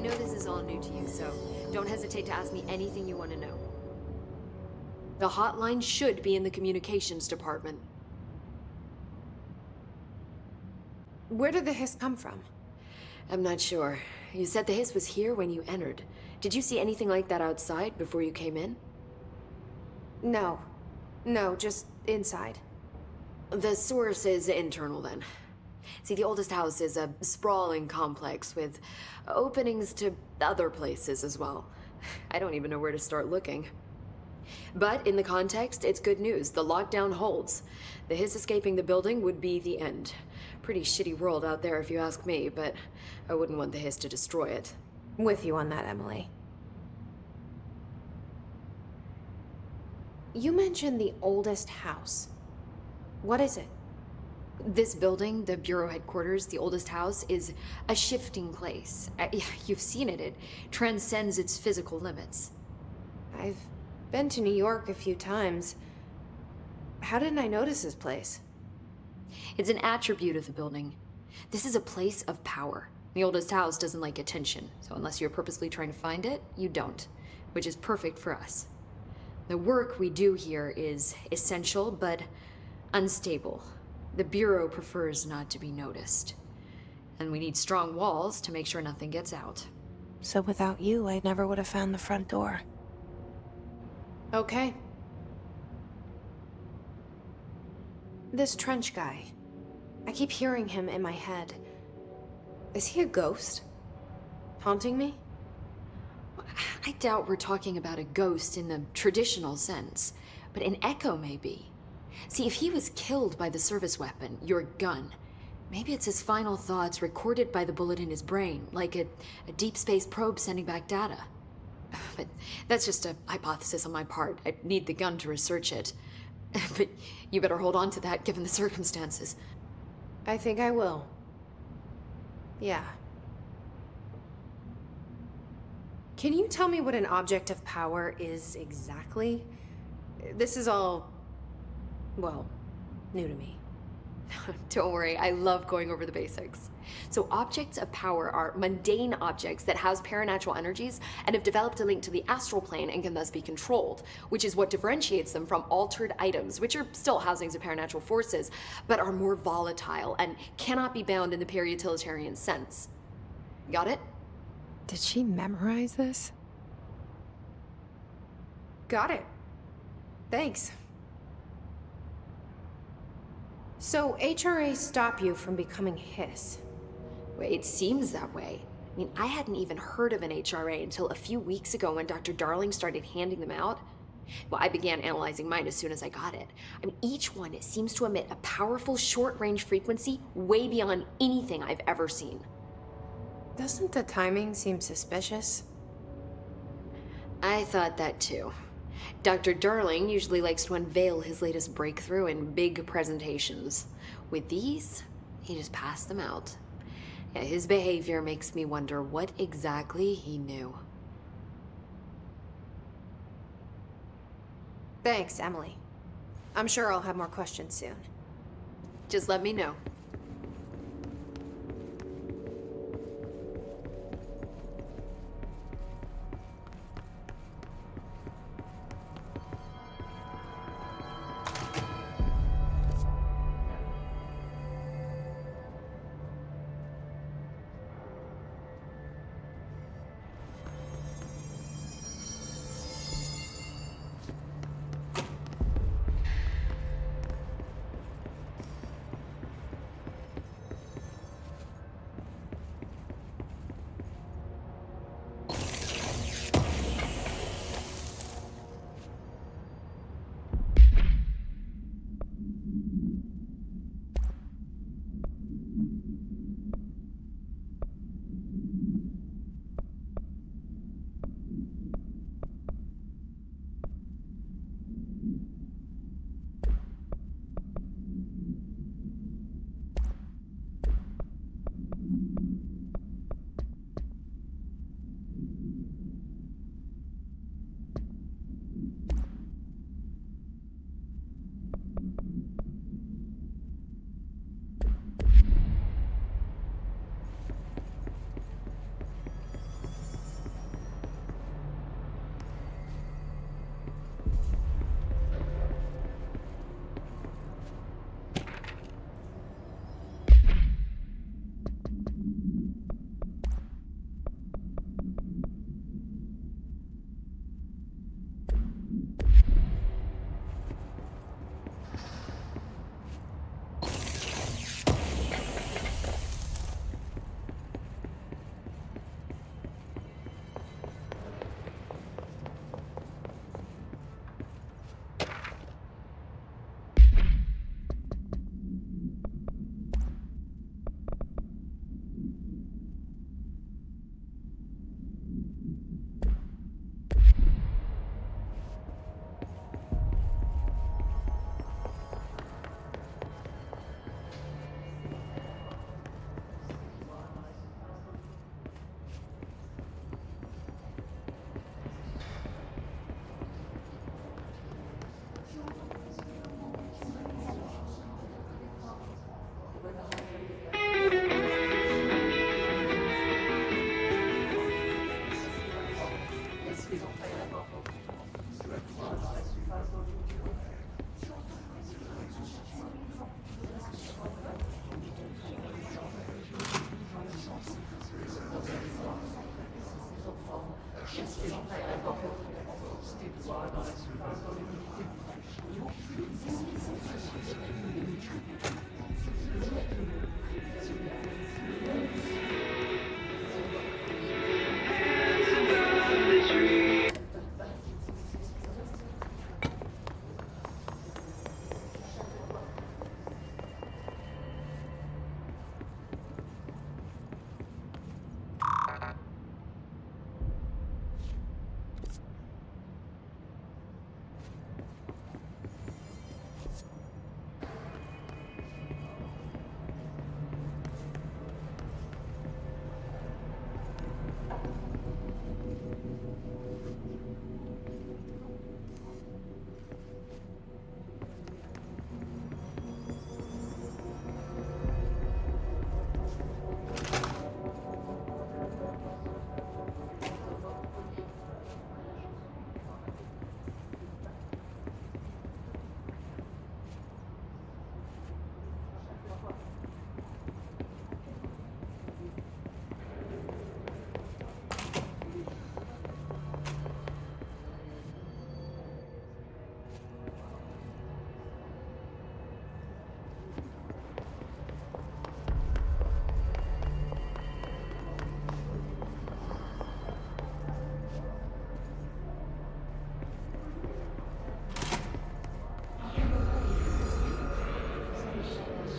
know this is all new to you, so don't hesitate to ask me anything you want to know. The hotline should be in the communications department. Where did the hiss come from? I'm not sure. You said the hiss was here when you entered. Did you see anything like that outside before you came in? No. No, just inside. The source is internal, then. See, the oldest house is a sprawling complex with openings to other places as well. I don't even know where to start looking. But in the context, it's good news. The lockdown holds. The hiss escaping the building would be the end. Pretty shitty world out there if you ask me, but I wouldn't want the hiss to destroy it. With you on that, Emily. You mentioned the oldest house. What is it? This building, the Bureau headquarters, the oldest house, is a shifting place. You've seen it. It transcends its physical limits. I've been to New York a few times. How didn't I notice this place? It's an attribute of the building. This is a place of power. The oldest house doesn't like attention, so unless you're purposely trying to find it, you don't, which is perfect for us. The work we do here is essential, but unstable. The Bureau prefers not to be noticed. And we need strong walls to make sure nothing gets out. So without you, I never would have found the front door. Okay. This Trench guy. I keep hearing him in my head. Is he a ghost? Haunting me? I doubt we're talking about a ghost in the traditional sense, but an echo maybe. See, if he was killed by the service weapon, your gun, maybe it's his final thoughts recorded by the bullet in his brain, like a deep space probe sending back data. But that's just a hypothesis on my part. I need the gun to research it. But you better hold on to that given the circumstances. I think I will. Yeah. Can you tell me what an object of power is exactly? This is all, well, new to me. Don't worry, I love going over the basics. So objects of power are mundane objects that house paranatural energies and have developed a link to the astral plane and can thus be controlled, which is what differentiates them from altered items, which are still housings of paranatural forces, but are more volatile and cannot be bound in the peri-utilitarian sense. Got it? Did she memorize this? Got it. Thanks. So HRA stop you from becoming Hiss? Well, it seems that way. I mean, I hadn't even heard of an HRA until a few weeks ago when Dr. Darling started handing them out. Well, I began analyzing mine as soon as I got it. I mean, each one seems to emit a powerful short-range frequency way beyond anything I've ever seen. Doesn't the timing seem suspicious? I thought that too. Dr. Darling usually likes to unveil his latest breakthrough in big presentations. With these, he just passed them out. Yeah, his behavior makes me wonder what exactly he knew. Thanks, Emily. I'm sure I'll have more questions soon. Just let me know.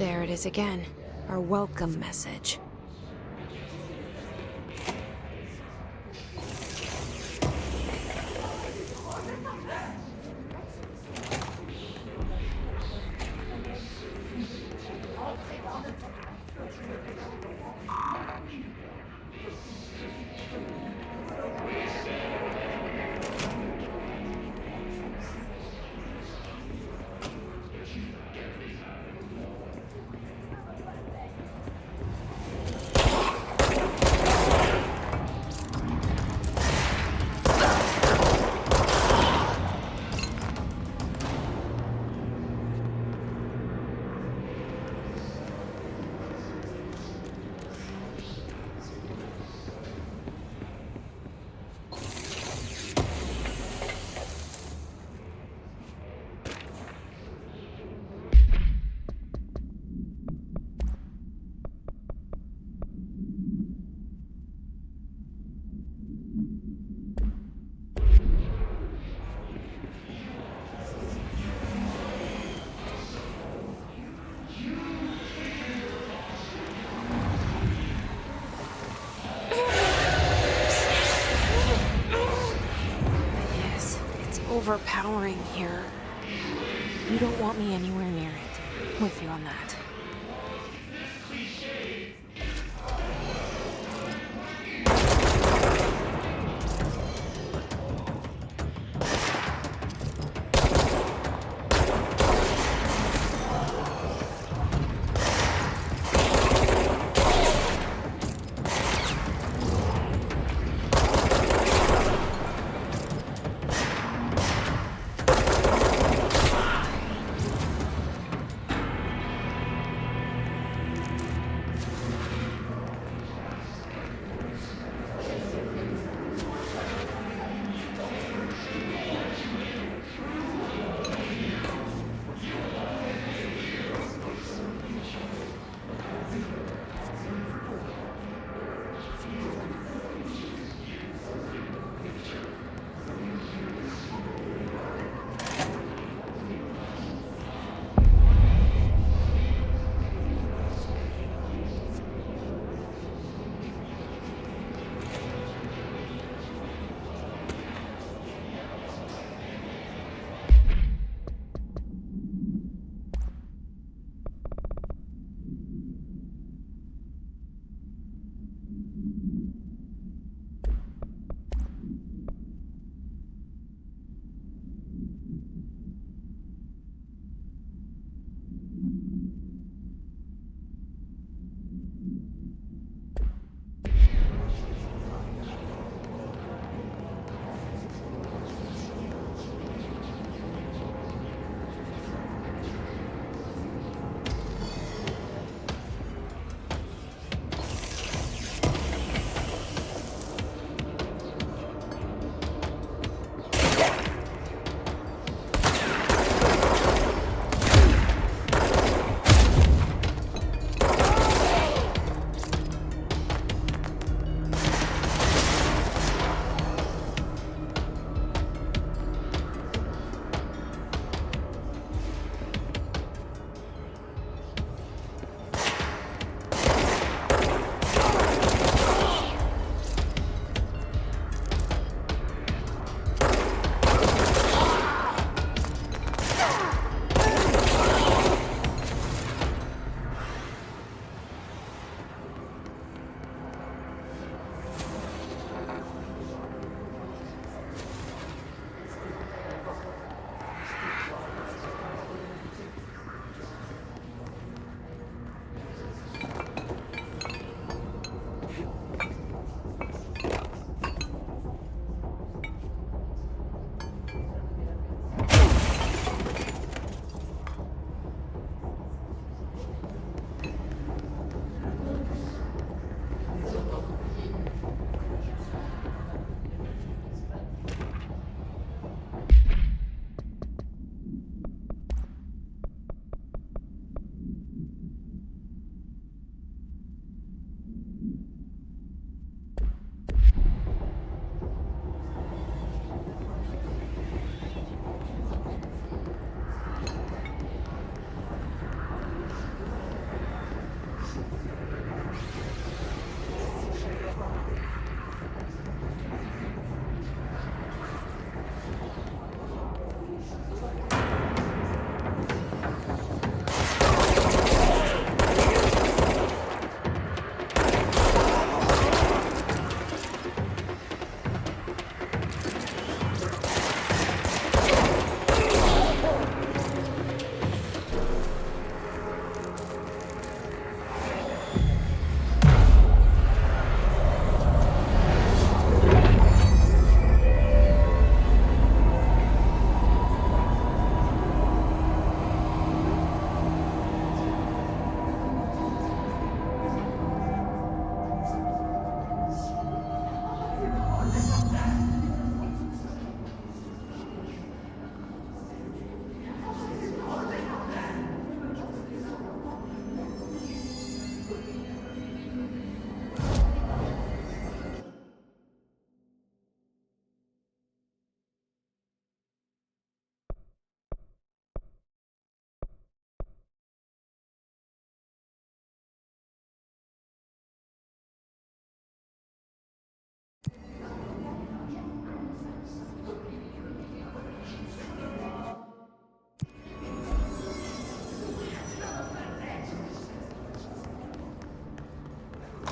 There it is again. Our welcome message. Overpowering here. You don't want me anywhere near it. With you on that.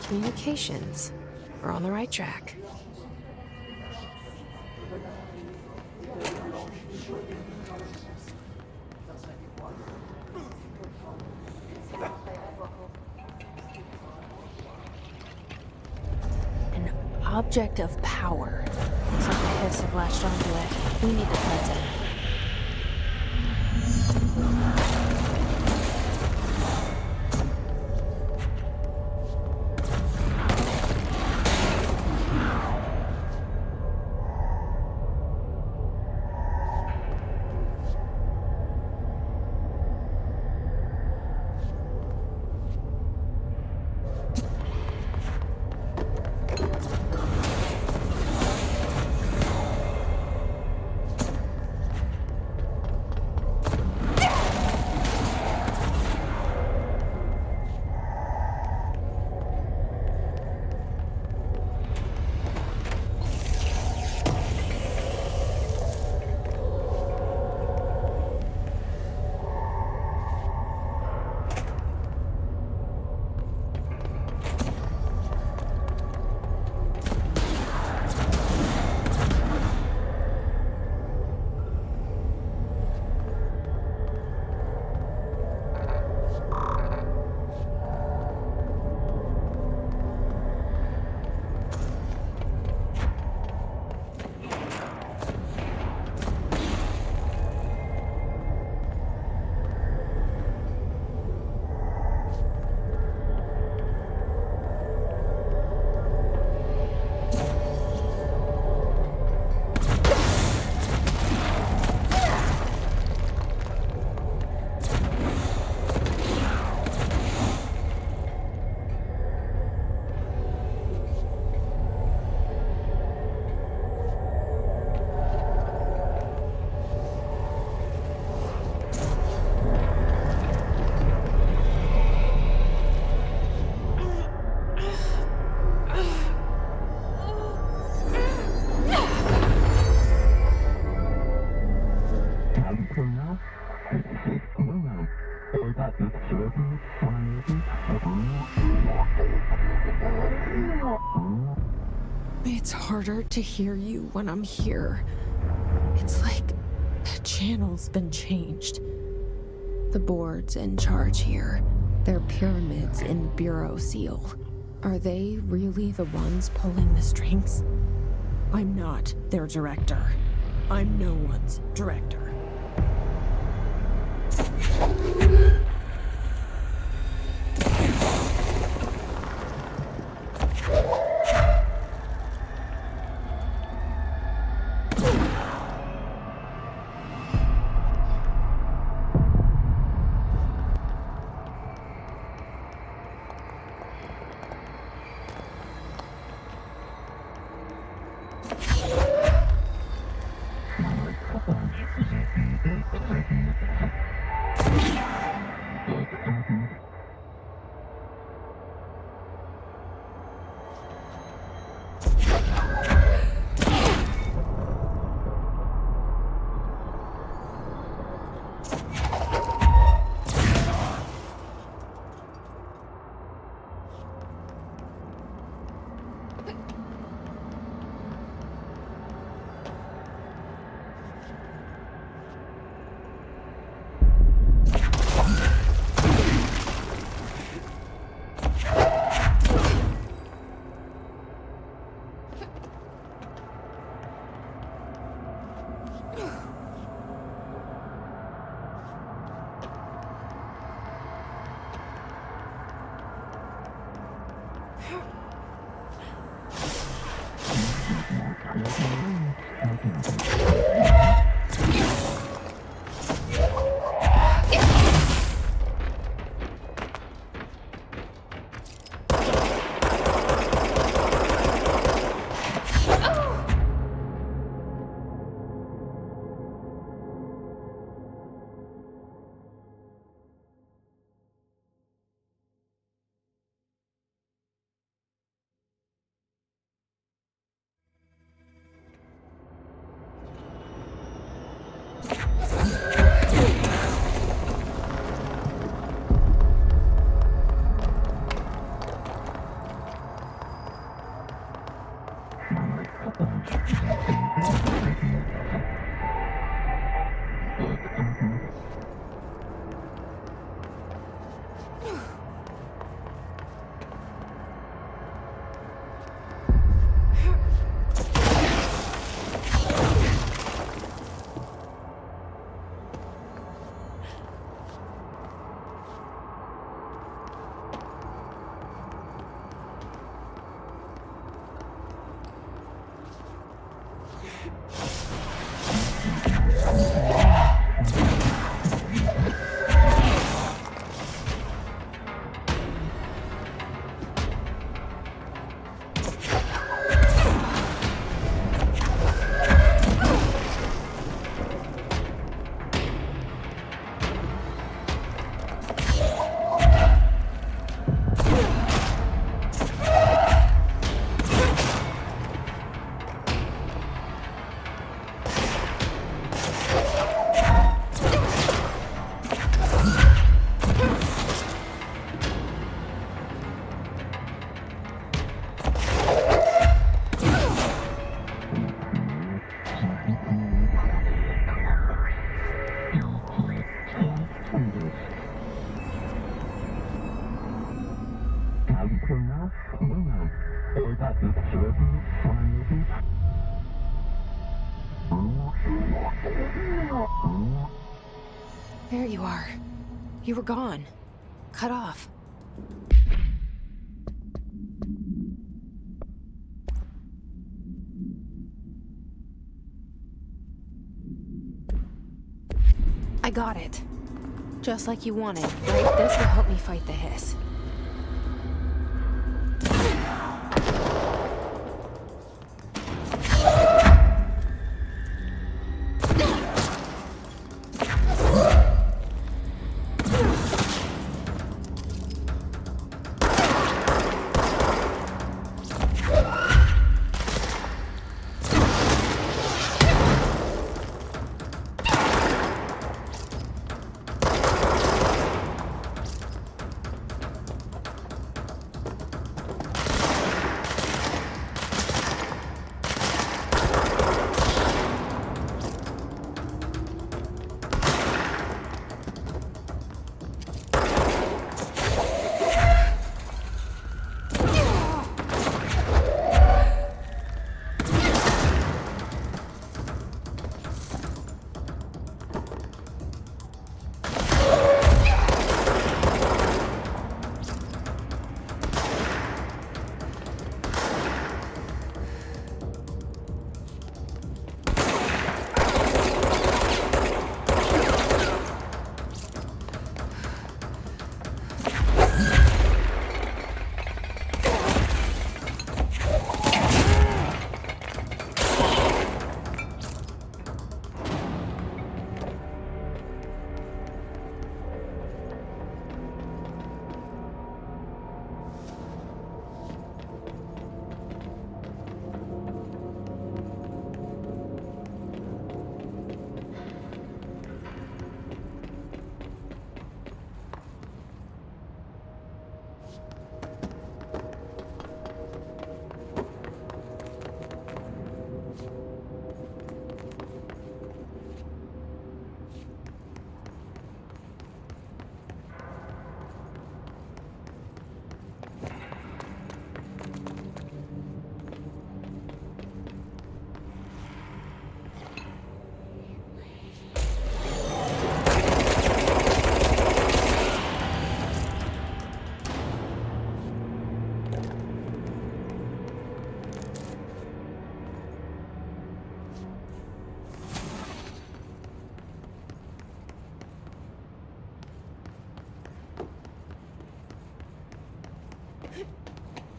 Communications. We're on the right track. An object of power. Looks like the hiss have latched onto it. We need to cleanse it. It's harder to hear you when I'm here. It's like the channel's been changed. The board's in charge here. They're pyramids in Bureau Seal. Are they really the ones pulling the strings? I'm not their director. I'm no one's director. There you are. You were gone. Cut off. I got it. Just like you wanted, right? This will help me fight the hiss.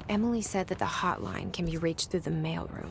Emily said that the hotline can be reached through the mailroom.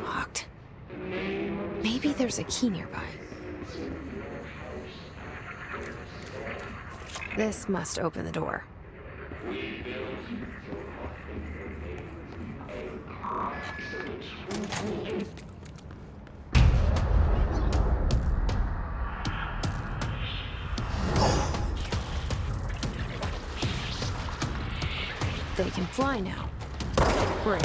Locked. Maybe there's a key nearby. This must open the door. We build They can fly now. Great.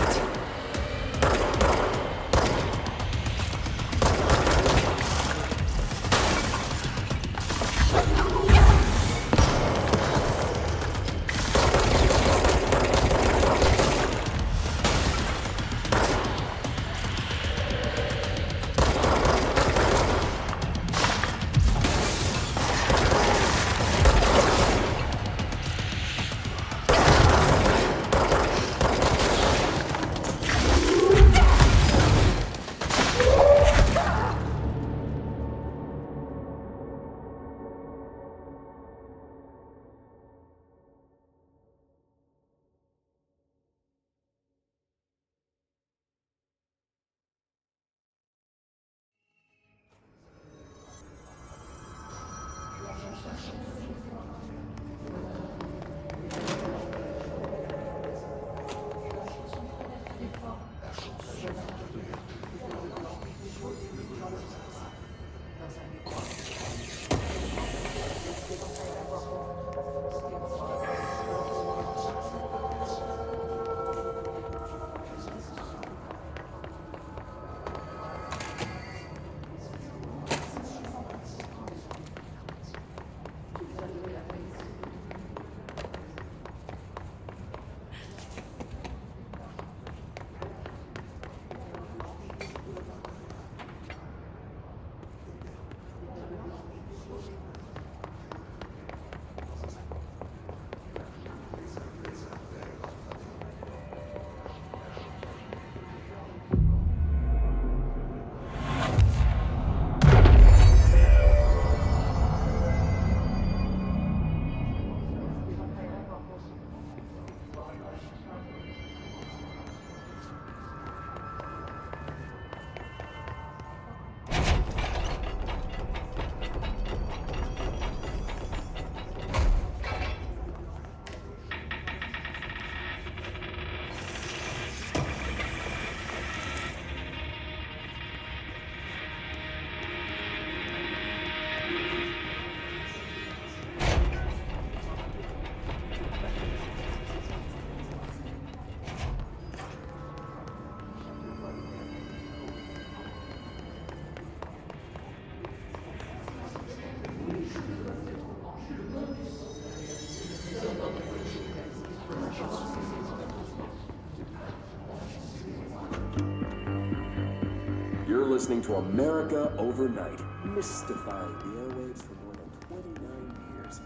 You're listening to America Overnight, mystifying the airwaves for more than 29 years.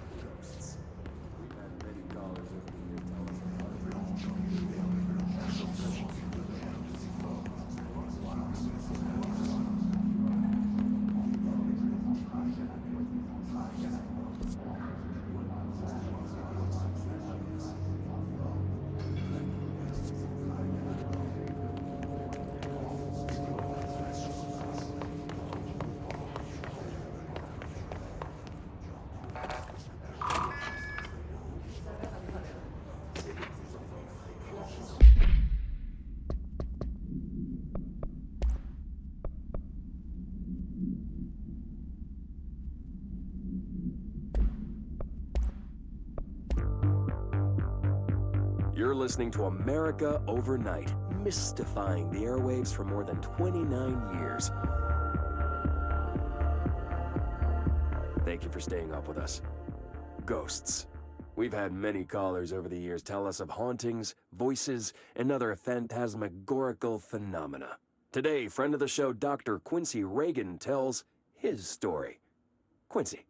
Ghosts. We've had many callers over the years tell us You're listening to America Overnight, mystifying the airwaves for more than 29 years. Thank you for staying up with us. Ghosts. We've had many callers over the years tell us of hauntings, voices, and other phantasmagorical phenomena. Today, friend of the show, Dr. Quincy Reagan tells his story. Quincy.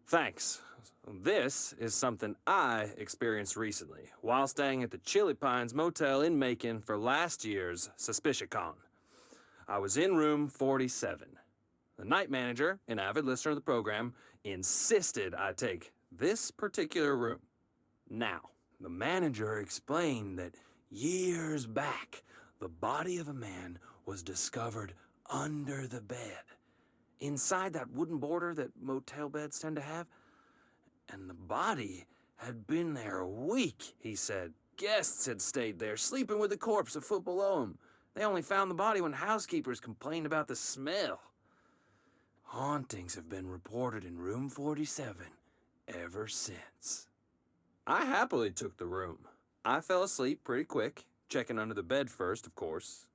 Thanks. This is something I experienced recently while staying at the Chili Pines Motel in Macon for last year's SuspiciaCon. I was in room 47. The night manager, an avid listener of the program, insisted I take this particular room. Now, the manager explained that years back, the body of a man was discovered under the bed. inside that wooden border that motel beds tend to have. And the body had been there a week, he said. Guests had stayed there, sleeping with the corpse a foot below him. They only found the body when housekeepers complained about the smell. Hauntings have been reported in room 47 ever since. I happily took the room. I fell asleep pretty quick, checking under the bed first, of course.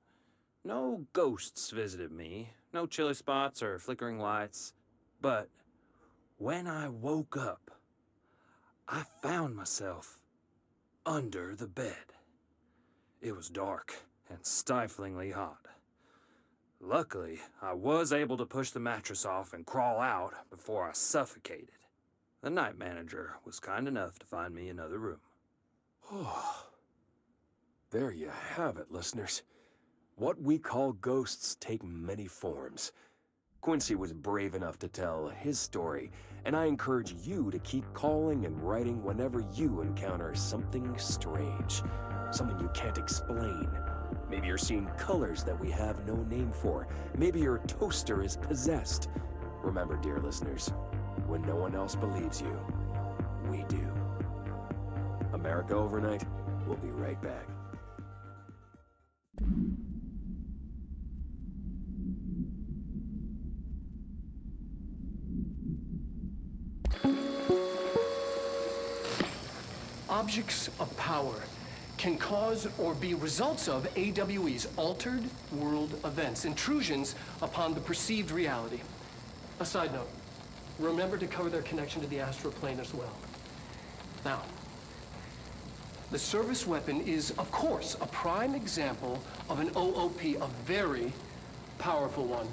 No ghosts visited me, no chilly spots or flickering lights. But when I woke up, I found myself under the bed. It was dark and stiflingly hot. Luckily, I was able to push the mattress off and crawl out before I suffocated. The night manager was kind enough to find me another room. There you have it, listeners. What we call ghosts take many forms. Quincy was brave enough to tell his story, and I encourage you to keep calling and writing whenever you encounter something strange, something you can't explain. Maybe you're seeing colors that we have no name for. Maybe your toaster is possessed. Remember, dear listeners, when no one else believes you, we do. America Overnight, we'll be right back. Objects of power can cause or be results of AWE's altered world events, intrusions upon the perceived reality. A side note, remember to cover their connection to the astral plane as well. Now, the service weapon is, of course, a prime example of an OOP, a very powerful one.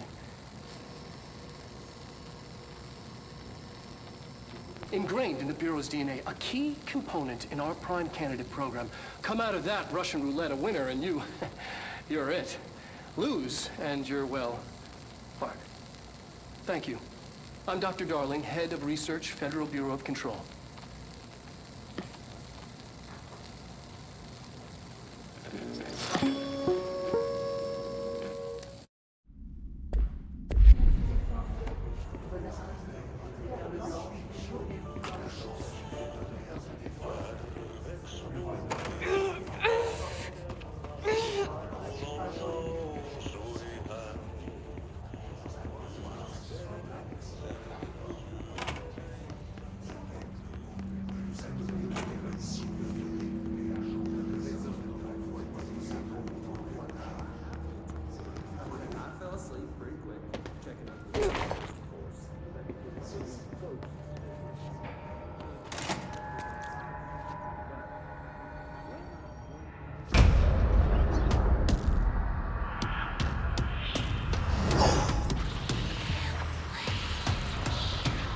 Ingrained in the Bureau's DNA, a key component in our prime candidate program. Come out of that Russian roulette a winner and you're it. Lose and you're, well, fired. Thank you. I'm Dr. Darling, Head of Research, Federal Bureau of Control.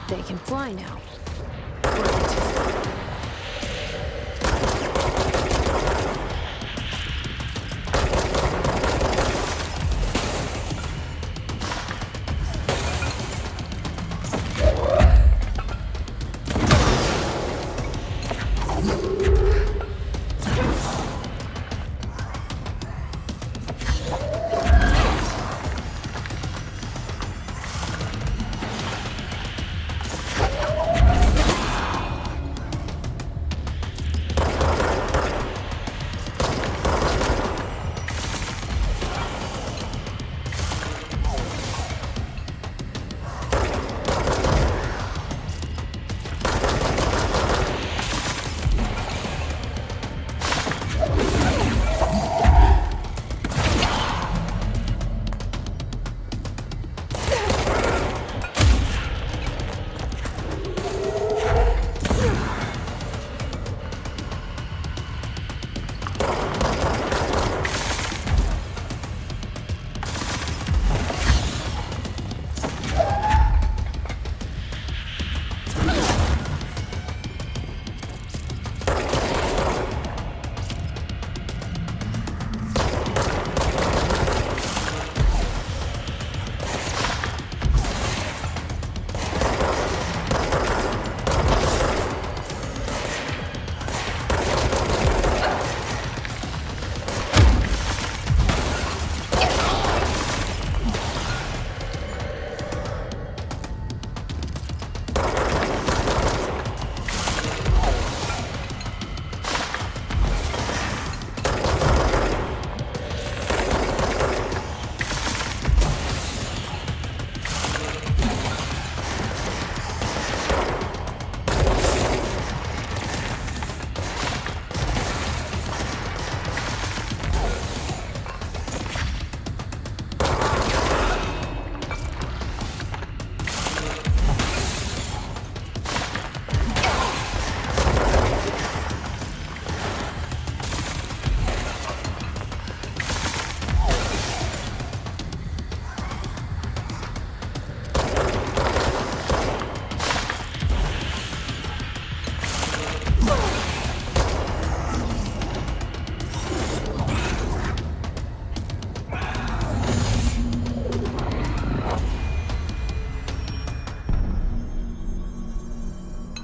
They can fly now.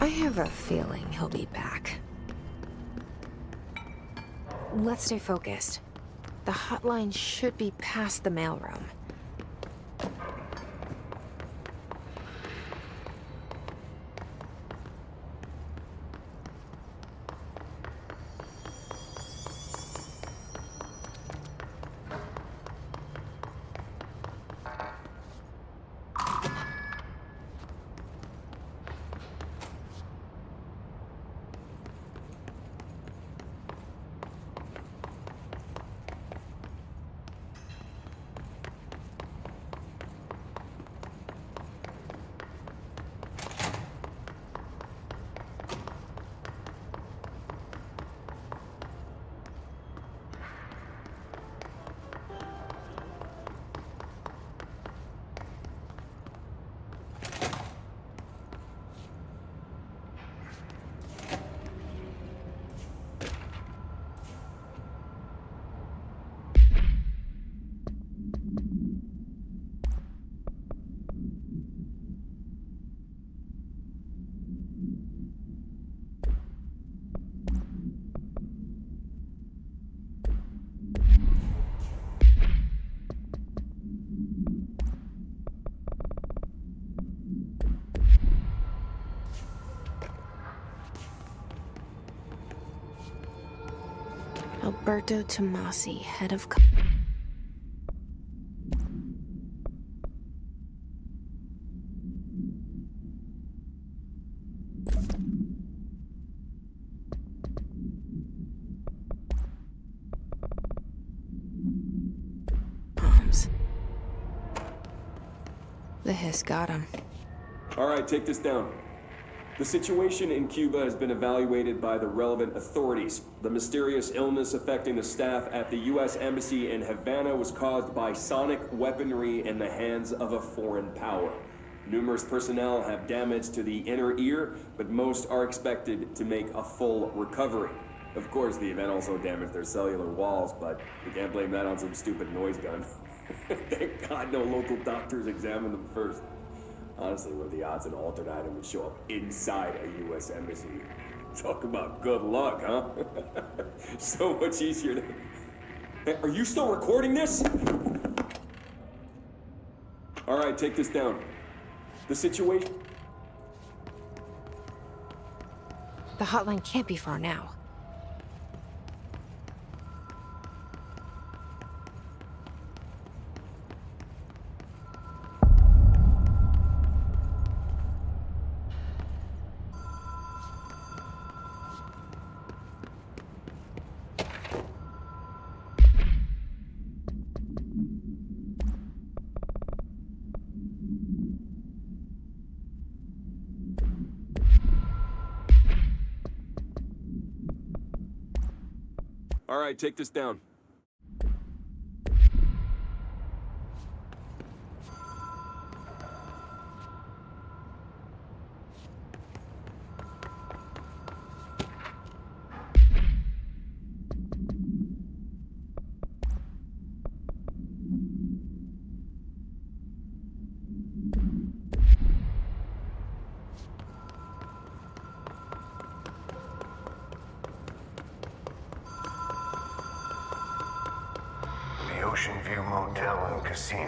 I have a feeling he'll be back. Let's stay focused. The hotline should be past the mailroom. Alberto Tomasi, head of... Bombs. The hiss got him. All right, take this down. The situation in Cuba has been evaluated by the relevant authorities. The mysterious illness affecting the staff at the U.S. Embassy in Havana was caused by sonic weaponry in the hands of a foreign power. Numerous personnel have damage to the inner ear, but most are expected to make a full recovery. Of course, the event also damaged their cellular walls, but you can't blame that on some stupid noise gun. Thank God no local doctors examined them first. Honestly, what are the odds an altered item would show up inside a U.S. embassy? Talk about good luck, huh? So much easier to... Hey, are you still recording this? All right, take this down. The situation... The hotline can't be far now. All right, take this down. Ocean View Motel and Casino.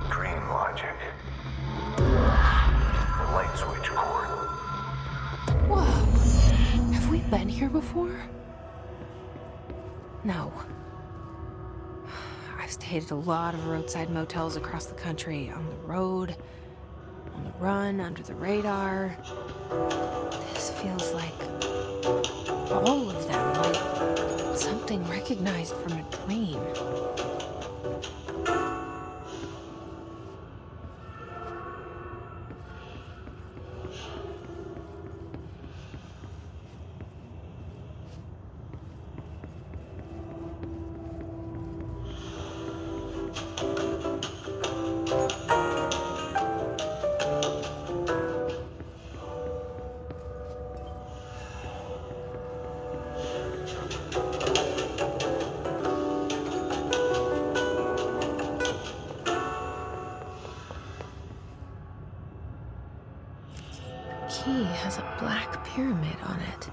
Dream Logic. The light switch cord. Whoa! Have we been here before? No. I've stayed at a lot of roadside motels across the country, on the road, on the run, under the radar. This feels like all of them, like something recognized from a dream. key has a black pyramid on it.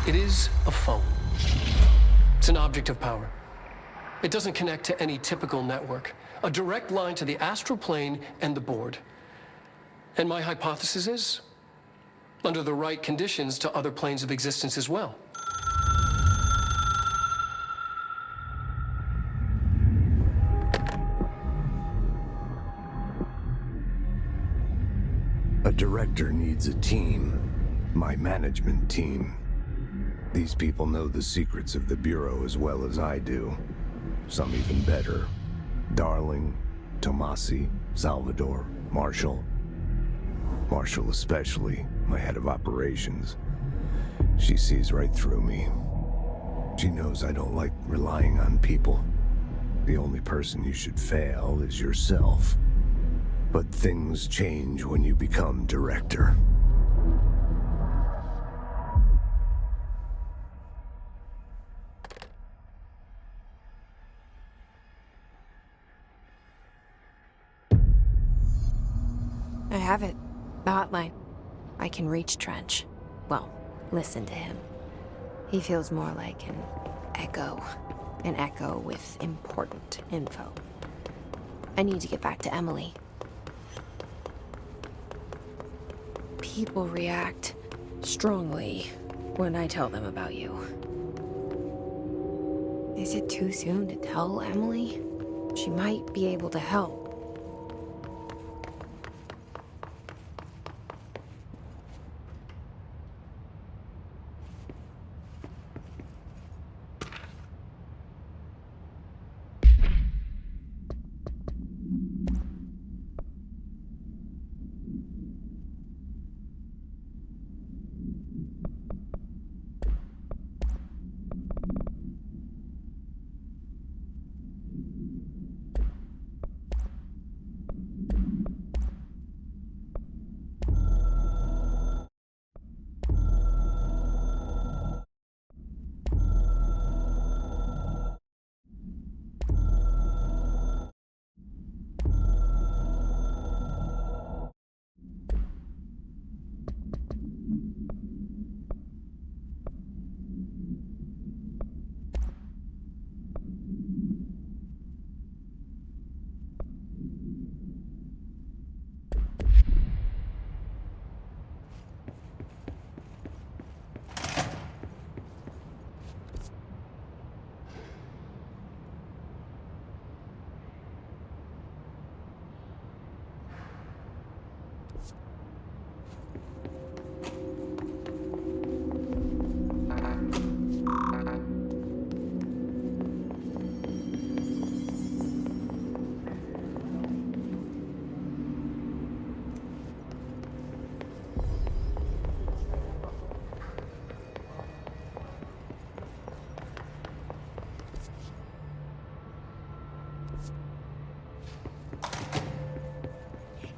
It is a phone. It's an object of power. It doesn't connect to any typical network. A direct line to the astral plane and the board. And my hypothesis is, under the right conditions, to other planes of existence as well. A director needs a team. My management team. These people know the secrets of the Bureau as well as I do. Some even better. Darling, Tomasi, Salvador, Marshall. Marshall especially, my head of operations. She sees right through me. She knows I don't like relying on people. The only person you should fail is yourself. But things change when you become director. I have it. The hotline. I can reach Trench. Well, listen to him. He feels more like an echo. An echo with important info. I need to get back to Emily. People react strongly when I tell them about you. Is it too soon to tell Emily? She might be able to help.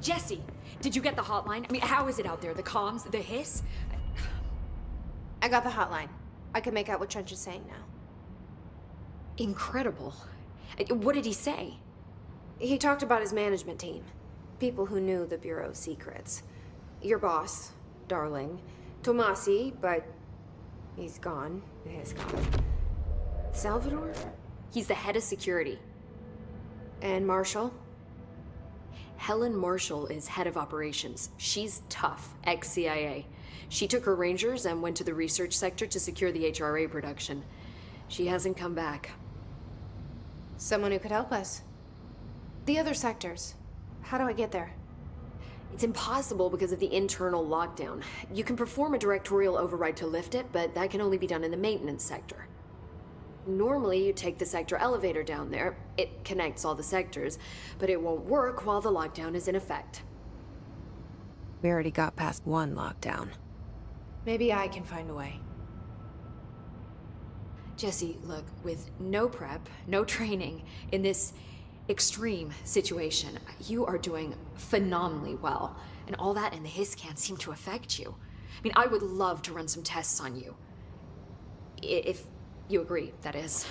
Jesse, did you get the hotline? I mean, how is it out there? The comms, the hiss? I got the hotline. I can make out what Trench is saying now. Incredible. What did he say? He talked about his management team. People who knew the Bureau's secrets. Your boss, Darling. Tomasi, but he's gone. He's gone. Salvador? He's the head of security. And Marshall? Helen Marshall is head of operations. She's tough, ex-CIA. She took her Rangers and went to the research sector to secure the HRA production. She hasn't come back. Someone who could help us. The other sectors. How do I get there? It's impossible because of the internal lockdown. You can perform a directorial override to lift it, but that can only be done in the maintenance sector. Normally, you take the sector elevator down there. It connects all the sectors, but it won't work while the lockdown is in effect. We already got past one lockdown. Maybe I can find a way. Jesse, look, with no prep, no training, in this extreme situation, you are doing phenomenally well. And all that and the hiss can't seem to affect you. I mean, I would love to run some tests on you. If you agree, that is.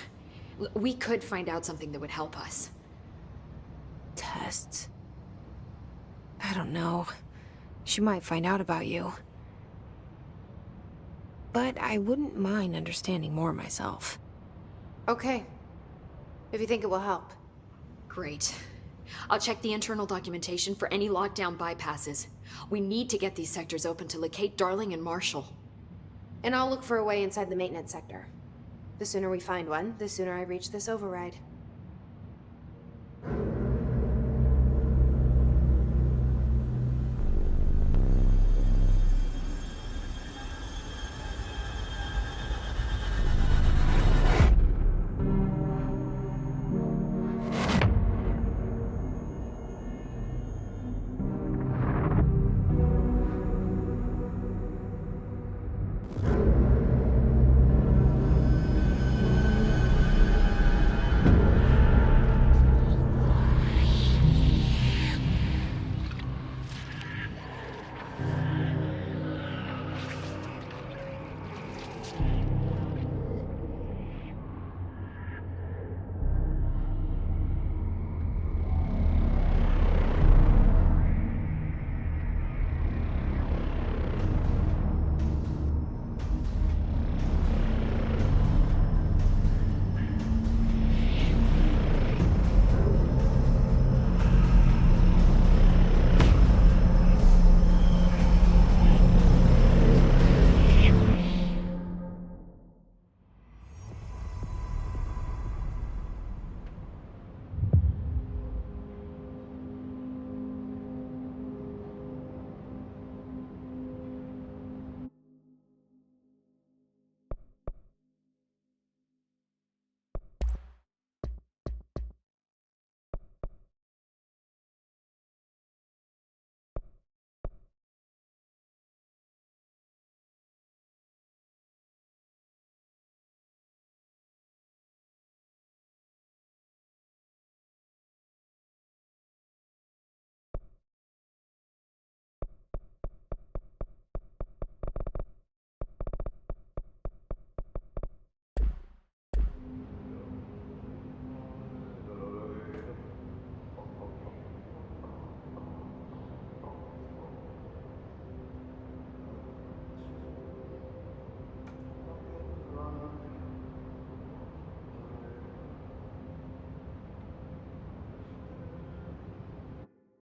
We could find out something that would help us. Tests? I don't know. She might find out about you. But I wouldn't mind understanding more myself. Okay. If you think it will help. Great. I'll check the internal documentation for any lockdown bypasses. We need to get these sectors open to locate Darling and Marshall. And I'll look for a way inside the maintenance sector. The sooner we find one, the sooner I reach this override.